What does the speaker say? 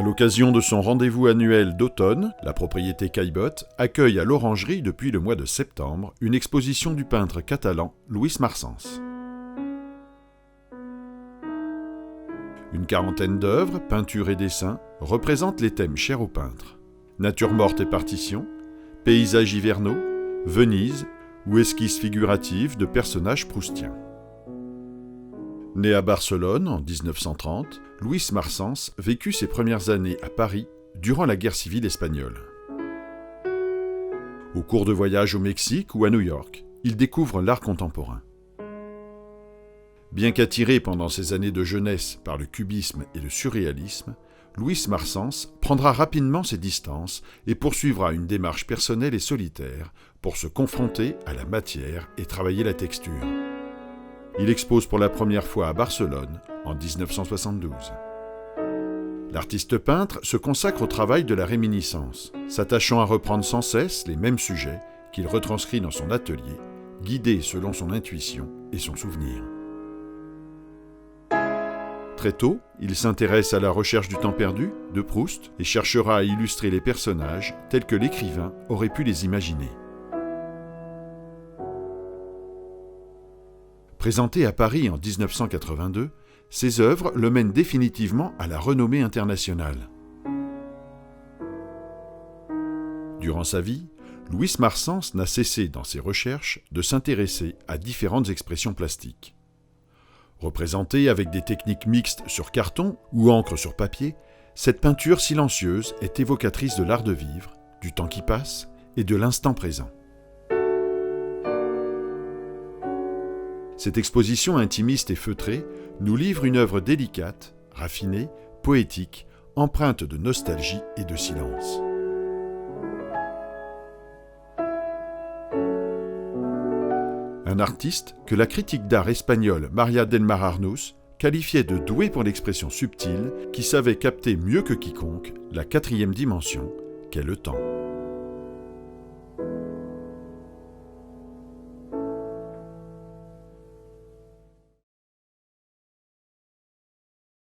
l'occasion de son rendez-vous annuel d'automne, la propriété Caillebotte accueille à l'Orangerie depuis le mois de septembre une exposition du peintre catalan Luis Marsens. Une quarantaine d'œuvres, peintures et dessins, représentent les thèmes chers au peintre. Nature morte et partition, paysages hivernaux, Venise ou esquisses figuratives de personnages proustiens. Né à Barcelone en 1930, Luis Marsens vécut ses premières années à Paris durant la guerre civile espagnole. Au cours de voyages au Mexique ou à New York, il découvre l'art contemporain. Bien qu'attiré pendant ses années de jeunesse par le cubisme et le surréalisme, Luis Marsens prendra rapidement ses distances et poursuivra une démarche personnelle et solitaire pour se confronter à la matière et travailler la texture. Il expose pour la première fois à Barcelone en 1972. L'artiste peintre se consacre au travail de la réminiscence, s'attachant à reprendre sans cesse les mêmes sujets qu'il retranscrit dans son atelier, guidé selon son intuition et son souvenir. Très tôt, il s'intéresse à la recherche du temps perdu de Proust et cherchera à illustrer les personnages tels que l'écrivain aurait pu les imaginer. Présenté à Paris en 1982, ses œuvres le mènent définitivement à la renommée internationale. Durant sa vie, Luis Marsens n'a cessé dans ses recherches de s'intéresser à différentes expressions plastiques. Représentée avec des techniques mixtes sur carton ou encre sur papier, cette peinture silencieuse est évocatrice de l'art de vivre, du temps qui passe et de l'instant présent. Cette exposition intimiste et feutrée nous livre une œuvre délicate, raffinée, poétique, empreinte de nostalgie et de silence. Un artiste que la critique d'art espagnole Maria del Mar Arnús qualifiait de doué pour l'expression subtile qui savait capter mieux que quiconque la quatrième dimension qu'est le temps.